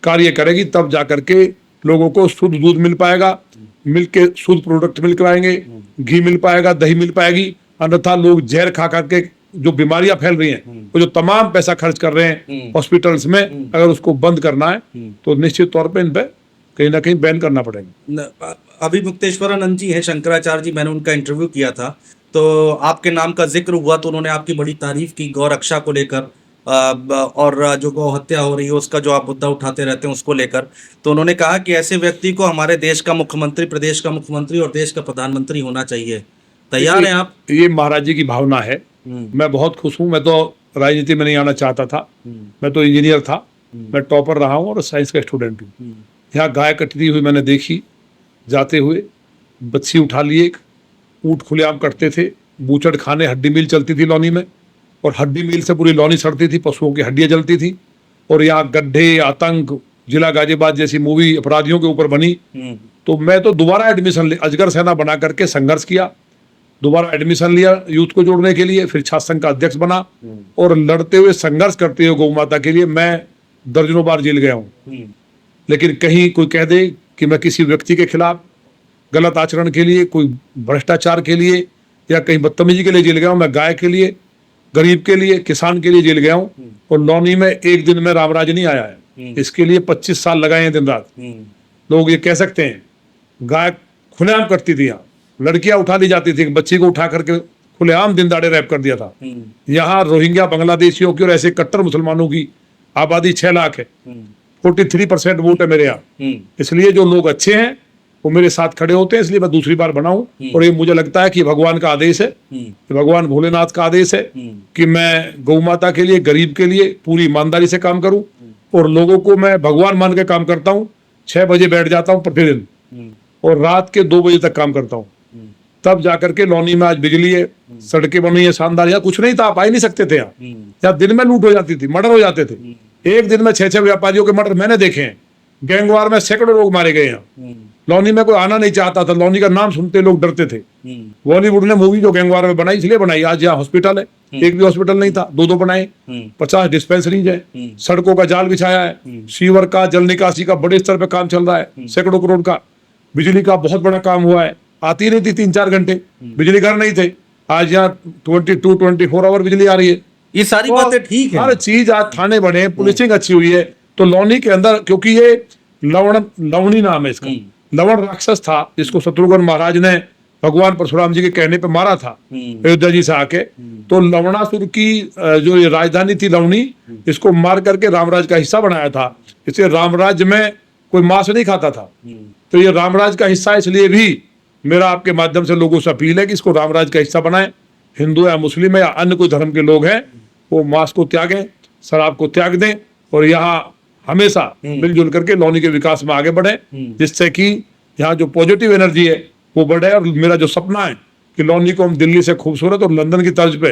S1: कार्य करेगी। तब जाकर के लोगों को शुद्ध दूध मिल पाएगा, मिल्क के शुद्ध प्रोडक्ट मिल पाएंगे, घी मिल पाएगा, दही मिल पाएगी। अन्यथा लोग जहर खा करके जो बीमारियां फैल रही हैं, वो जो तमाम पैसा खर्च कर रहे हैं हॉस्पिटल्स में, अगर उसको बंद करना है तो निश्चित तौर पे इन पे कहीं ना कहीं बैन करना पड़ेगा।
S2: अभी मुक्तेश्वरानंद जी हैं, शंकराचार्य जी, मैंने उनका इंटरव्यू किया था तो आपके नाम का जिक्र हुआ तो उन्होंने आपकी बड़ी तारीफ की गौ रक्षा को लेकर और जो गौ हत्या हो रही है उसका जो आप मुद्दा उठाते रहते हैं उसको लेकर। तो उन्होंने कहा कि ऐसे व्यक्ति को हमारे देश का मुख्यमंत्री, प्रदेश का मुख्यमंत्री और देश का प्रधानमंत्री होना चाहिए। तैयार हैं आप?
S1: ये महाराज जी की भावना है। मैं बहुत खुश हूँ। मैं तो राजनीति में नहीं आना चाहता था, मैं तो इंजीनियर था, मैं टॉपर रहा हूँ और साइंस का स्टूडेंट हूँ। यहाँ गाय कटती हुई मैंने देखी, जाते हुए बच्ची उठा लिए, ऊँट खुलेआम कटते थे, बूचड़ खाने, हड्डी मिल चलती थी लौनी में और हड्डी मिल से पूरी लौनी सड़ती थी, पशुओं की हड्डियाँ जलती थी। और यहाँ गड्ढे, आतंक, जिला गाजियाबाद जैसी मूवी अपराधियों के ऊपर बनी। तो मैं तो दोबारा एडमिशन अजगर सेना बना करके संघर्ष किया, दोबारा एडमिशन लिया यूथ को जोड़ने के लिए, फिर छात्र संघ का अध्यक्ष बना और लड़ते हुए, संघर्ष करते हुए गौ माता के लिए मैं दर्जनों बार जेल गया हूँ। लेकिन कहीं कोई कह दे कि मैं किसी व्यक्ति के खिलाफ गलत आचरण के लिए, कोई भ्रष्टाचार के लिए या कहीं बदतमीजी के लिए जेल गया हूँ, मैं गाय के लिए, गरीब के लिए, किसान के लिए जेल गया हूँ। और लौनी में एक दिन में रामराज नहीं आया है, इसके लिए 25 साल लगाए हैं दिन रात। लोग ये कह सकते हैं गाय खुलेआम करती थी, यहाँ लड़कियां उठा ली जाती थी, बच्ची को उठा करके खुलेआम दिन दाड़े रैप कर दिया था। यहाँ रोहिंग्या बांग्लादेशियों की और ऐसे कट्टर मुसलमानों की आबादी 6 लाख है, 43% वोट है मेरे यहाँ। इसलिए जो लोग अच्छे हैं वो मेरे साथ खड़े होते हैं, इसलिए मैं दूसरी बार बना हूं। और ये मुझे लगता है कि भगवान का आदेश है, भगवान भोलेनाथ का आदेश है कि मैं गौ माता के लिए, गरीब के लिए पूरी ईमानदारी से काम करूं और लोगों को मैं भगवान मान के काम करता हूं। 6 बजे बैठ जाता हूं प्रतिदिन और रात के 2 बजे तक काम करता हूं। तब जाकर के लौनी में आज बिजली है, सड़कें बनी है शानदार। यहाँ कुछ नहीं था, आप आ ही नहीं सकते थे। यहाँ दिन में लूट हो जाती थी, मर्डर हो जाते थे। एक दिन में 6-6 व्यापारियों के मर्डर मैंने देखे हैं। गैंगवार में सैकड़ों लोग मारे गए यहाँ। लौनी में कोई आना नहीं चाहता था, लौनी का नाम सुनते लोग डरते थे। बॉलीवुड ने मूवी जो गैंगवार में बनाई इसलिए बनाई, आज यहाँ हॉस्पिटल है, एक भी हॉस्पिटल नहीं था, 2 बनाए, 50 डिस्पेंसरीज है, सड़कों का जाल बिछाया है, सीवर का, जल निकासी का बड़े स्तर पर काम चल रहा है, सैकड़ों करोड़ का। बिजली का बहुत बड़ा काम हुआ है, आती नहीं थी 3-4 घंटे, बिजली घर नहीं थे, आज यहाँ 24 आवर बिजली आ रही है।
S2: ये सारी बातें ठीक है,
S1: हर चीज आज थाने बने, पुलिसिंग अच्छी हुई है। तो लौनी के अंदर, क्योंकि ये लवणी नाम है इसका, लवण राक्षस था जिसको शत्रुघ्न महाराज ने भगवान परशुराम जी के कहने पे मारा था अयोध्या जी से आके, तो लवणासुर की जो ये राजधानी थी लवणी, इसको मार करके रामराज का हिस्सा बनाया था। इसलिए रामराज में कोई मांस नहीं खाता था, तो ये रामराज का हिस्सा, इसलिए भी मेरा आपके माध्यम से लोगों से अपील है कि इसको रामराज का हिस्सा बनाएं। हिंदू या मुस्लिम है या अन्य कोई धर्म के लोग हैं, वो मांस को त्यागें, शराब को त्याग दें और यहाँ हमेशा मिलजुल करके लौनी के विकास में आगे बढ़े, जिससे कि यहाँ जो पॉजिटिव एनर्जी है वो बढ़े। और मेरा जो सपना है कि लौनी को हम दिल्ली से खूबसूरत और लंदन की तर्ज पे,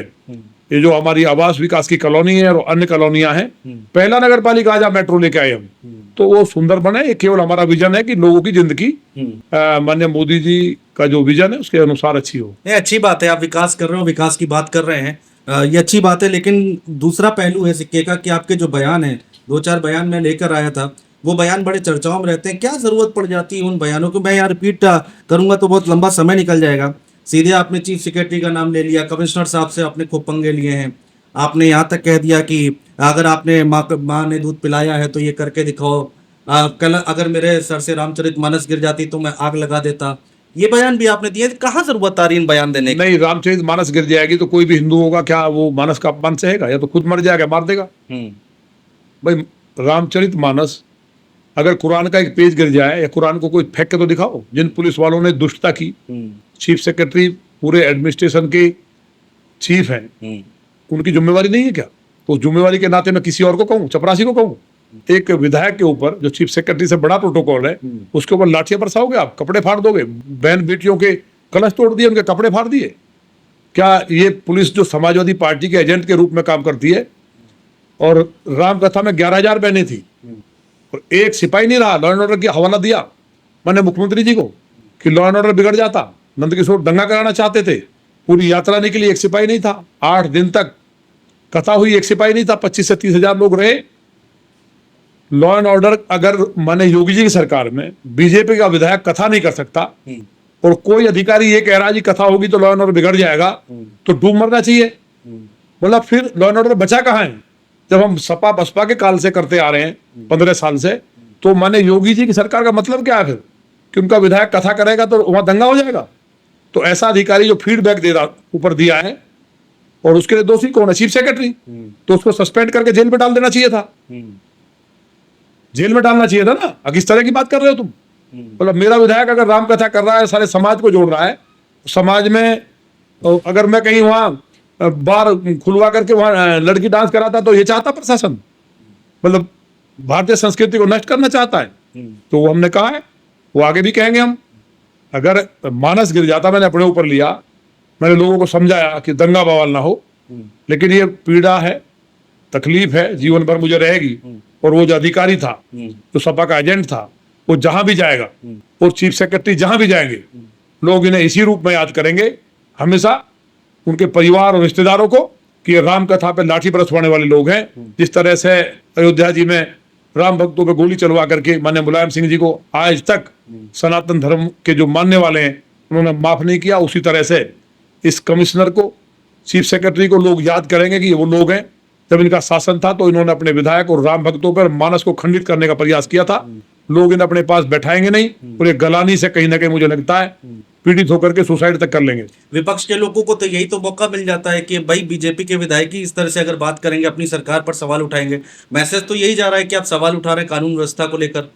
S1: ये जो हमारी आवास विकास की कॉलोनी है और अन्य कॉलोनियां हैं, पहला नगर पालिका आज मेट्रो लेके आए हम, तो वो सुंदर बने। ये केवल हमारा विजन है कि लोगों की जिंदगी माननीय मोदी जी का जो विजन है उसके अनुसार अच्छी हो।
S2: नहीं, अच्छी बात है, आप विकास कर रहे हो, विकास की बात कर रहे हैं, ये अच्छी बात है। लेकिन दूसरा पहलू है सिक्के का कि आपके जो बयान है, 2-4 बयान मैं लेकर आया था, वो बयान बड़े चर्चाओं में रहते हैं। क्या जरूरत पड़ जाती है उन बयानों को? मैं यहाँ रिपीट करूंगा तो बहुत लंबा समय निकल जाएगा। सीधे आपने चीफ सेक्रेटरी का नाम ले लिया, कमिश्नर साहब से आपने खूब पंगे लिए हैं, आपने यहाँ तक कह दिया कि अगर आपने माँ ने दूध पिलाया है तो ये करके दिखाओ, कल अगर मेरे सर से रामचरितमानस गिर जाती तो मैं आग लगा देता। ये बयान भी आपने दिए, कहाँ जरूरत आ रही इन बयान देने की?
S1: नहीं, रामचरितमानस गिर जाएगी तो कोई भी हिंदू होगा क्या वो मानस का अपमान सहेगा? या तो खुद मर जाएगा, मार देगा। भाई रामचरितमानस, अगर कुरान का एक पेज गिर जाए या कुरान को कोई फेंक के तो दिखाओ। जिन पुलिस वालों ने दुष्टता की, चीफ सेक्रेटरी पूरे एडमिनिस्ट्रेशन के चीफ हैं, उनकी जिम्मेवारी नहीं है क्या? तो उस जिम्मेवारी के नाते मैं किसी और को कहूँ, चपरासी को कहूँ? एक विधायक के ऊपर जो चीफ सेक्रेटरी से बड़ा प्रोटोकॉल है, उसके ऊपर लाठियां बरसाओगे आप, कपड़े फाड़ दोगे, बहन बेटियों के कलश तोड़ दिए, उनके कपड़े फाड़ दिए। क्या ये पुलिस जो समाजवादी पार्टी के एजेंट के रूप में काम करती है? और रामकथा में 11,000 बहनें थी और एक सिपाही नहीं रहा। लॉ एंड ऑर्डर की हवाला दिया मैंने मुख्यमंत्री जी को कि लॉ एंड ऑर्डर बिगड़ जाता। नंदकिशोर दंगा कराना चाहते थे, पूरी यात्रा निकली, एक सिपाही नहीं था। 8 दिन तक कथा हुई, एक सिपाही नहीं था। 25 से 30,000 लोग रहे। लॉ एंड ऑर्डर अगर माने योगी जी की सरकार में बीजेपी का विधायक कथा नहीं कर सकता और कोई अधिकारी ये कह रहा है जी कथा होगी तो लॉ एंड ऑर्डर बिगड़ जाएगा, तो डूब मरना चाहिए। बोला फिर लॉ एंड ऑर्डर बचा कहाँ है? जब हम सपा बसपा के काल से करते आ रहे हैं 15 साल से, तो माने योगी जी की सरकार का मतलब क्या है फिर? कि उनका विधायक कथा करेगा तो वहां दंगा हो जाएगा? तो ऐसा अधिकारी जो फीडबैक दे रहा ऊपर दिया है, और उसके लिए दोषी कौन है? Chief secretary. तो उसको सस्पेंड करके जेल में डाल देना चाहिए था, जेल में डालना चाहिए था ना। अब किस तरह की बात कर रहे हो तुम? मतलब मेरा विधायक अगर राम कथा कर रहा है, सारे समाज को जोड़ रहा है, समाज में अगर मैं कहीं वहां बार खुलवा करके वहां लड़की डांस कराता तो ये चाहता प्रशासन? मतलब भारतीय संस्कृति को नष्ट करना चाहता है। तो वो हमने कहा है, वो आगे भी कहेंगे हम। अगर मानस गिर जाता, मैंने अपने ऊपर लिया, मैंने लोगों को समझाया कि दंगा बवाल ना हो, लेकिन ये पीड़ा है, तकलीफ है, जीवन भर मुझे रहेगी। और वो जो अधिकारी था, जो सपा का एजेंट था, वो जहां भी जाएगा, और चीफ सेक्रेटरी जहां भी जाएंगे, लोग इन्हें इसी रूप में याद करेंगे हमेशा, उनके परिवार और रिश्तेदारों को, कि राम कथा पे लाठी बरसवाने वाले लोग हैं। जिस तरह से अयोध्या जी में राम भक्तों पे गोली चलवा करके माननीय मुलायम सिंह जी को आज तक सनातन धर्म के जो मानने वाले हैं उन्होंने माफ नहीं किया, उसी तरह से इस कमिश्नर को, चीफ सेक्रेटरी को लोग याद करेंगे कि ये वो लोग हैं। जब इनका शासन था तो इन्होंने अपने विधायक और राम भक्तों पर मानस को खंडित करने का प्रयास किया था। लोग इन्हें अपने पास बैठाएंगे नहीं, और ये गलानी से कहीं ना कहीं मुझे लगता है पीड़ित होकर के सुसाइड तक कर लेंगे।
S2: विपक्ष के लोगों को तो यही तो मौका मिल जाता है कि भाई बीजेपी के विधायक ही इस तरह से अगर बात करेंगे, अपनी सरकार पर सवाल उठाएंगे। मैसेज तो यही जा रहा है कि आप सवाल उठा रहे हैं कानून व्यवस्था को लेकर।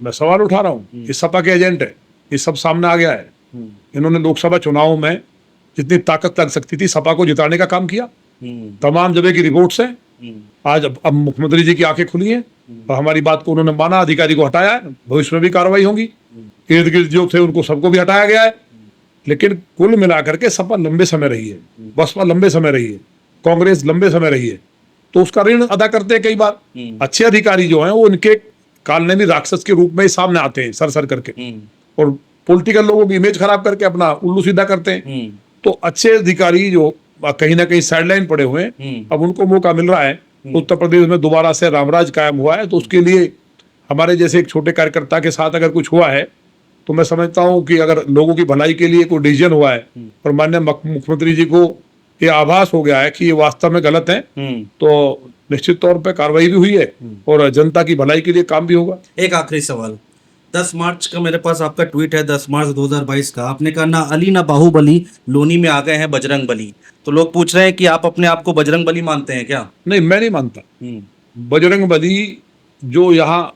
S1: मैं सवाल उठा रहा हूँ, ये सपा के एजेंट है, ये सब सामने आ गया है। इन्होंने लोकसभा चुनाव में जितनी ताकत लग सकती थी सपा को जिताने का काम किया। तमाम जगह की रिपोर्ट्स हैं। आज अब मुख्यमंत्री जी की आंखें खुली हैं और हमारी बात को उन्होंने माना, अधिकारी को हटाया है। भविष्य में भी कार्रवाई होगी। इर्द गिर्द जो थे उनको सबको भी हटाया गया है। लेकिन कुल मिलाकर के सपा लंबे समय रही है, बसपा लंबे समय रही है, कांग्रेस लंबे समय रही है, तो उसका ऋण अदा करते हैं। कई बार अच्छे अधिकारी जो हैं वो इनके कालने में राक्षस के रूप में ही सामने आते हैं, सर करके, और पॉलिटिकल लोगों की इमेज खराब करके अपना उल्लू सीधा करते हैं। तो अच्छे अधिकारी जो कहीं ना कहीं साइडलाइन पड़े हुए हैं, अब उनको मौका मिल रहा है। उत्तर प्रदेश में दोबारा से रामराज कायम हुआ है, तो उसके लिए हमारे जैसे एक छोटे कार्यकर्ता के साथ अगर कुछ हुआ है, तो मैं समझता हूं कि अगर लोगों की भलाई के लिए कोई डिसीजन हुआ है और माननीय मुख्यमंत्री जी को ये आभास हो गया है कि ये वास्तव में गलत है, तो निश्चित तौर पे कार्रवाई भी हुई है और जनता की भलाई के लिए काम भी होगा।
S2: एक आखिरी सवाल, 10 मार्च का मेरे पास आपका ट्वीट है, 10 मार्च 2022 का। आपने कहा ना अली ना बाहुबली, लोनी में आ गए हैं बजरंग बली। तो लोग पूछ रहे हैं कि आप अपने आप को बजरंग बली मानते हैं क्या?
S1: नहीं, मैं नहीं मानता। बजरंग बली जो यहाँ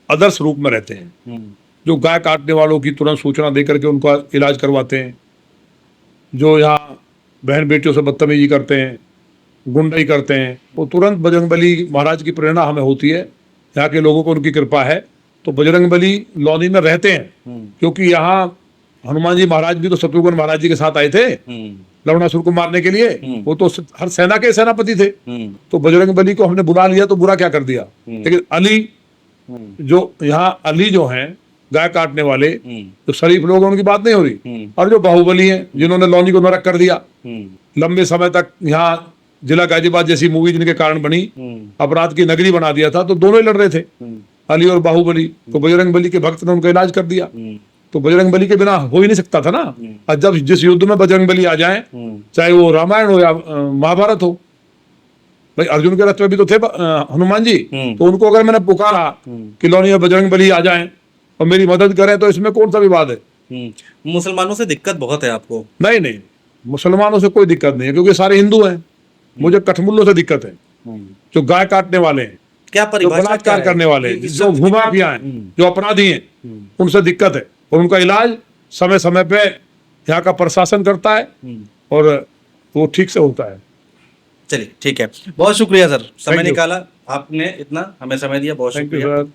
S1: आदर्श रूप में रहते हैं, जो गाय काटने वालों की तुरंत सूचना देकर के उनका इलाज करवाते हैं, जो यहाँ बहन बेटियों से बदतमीजी करते हैं, गुंडाई करते हैं, वो तुरंत बजरंग बली महाराज की प्रेरणा हमें होती है। यहाँ के लोगों को उनकी कृपा है, तो बजरंग बली लौनी में रहते हैं। क्योंकि यहाँ हनुमान जी महाराज भी तो शत्रुघ्न महाराज जी के साथ आए थे लवणासुर को मारने के लिए। वो तो हर सेना के सेनापति थे। तो बजरंग बली को हमने बुला लिया तो बुरा क्या कर दिया। लेकिन अली जो यहाँ अली जो हैं गाय काटने वाले, जो शरीफ लोग हैं, उनकी बात नहीं हो रही। और जो बाहुबली हैं जिन्होंने लौनी को नरक कर दिया, लंबे समय तक यहाँ जिला गाजियाबाद जैसी मूवी जिनके कारण बनी, अपराध की नगरी बना दिया था, तो दोनों ही लड़ रहे थे, अली और बाहुबली। तो बजरंग बली के भक्त ने उनका इलाज कर दिया। तो बजरंग बली के बिना हो ही नहीं सकता था ना। और जब जिस युद्ध में बजरंग बली आ जाए, चाहे वो रामायण हो या महाभारत हो, भाई अर्जुन के रथ में भी तो थे हनुमान जी। तो उनको अगर मैंने पुकारा कि लौनी और बजरंग बली आ जाएं और मेरी मदद करें, तो इसमें कौन सा विवाद है।
S2: मुसलमानों से दिक्कत बहुत है आपको?
S1: नहीं नहीं, मुसलमानों से कोई दिक्कत नहीं है, क्योंकि सारे हिंदू हैं। मुझे कठमुल्लों से दिक्कत है, जो गाय काटने वाले हैं,
S2: क्या
S1: जो
S2: परिभाषा
S1: बलात्कार करने वाले हैं, जो भूमाफिया हैं, जो अपराधी हैं, उनसे दिक्कत है। और उनका इलाज समय समय पे यहाँ का प्रशासन करता है और वो ठीक से होता है।
S2: चलिए ठीक है, बहुत शुक्रिया सर, समय
S1: Thank you.
S2: निकाला आपने, इतना हमें समय दिया, बहुत
S1: थैंक यू
S2: शुक्रिया।
S1: सर।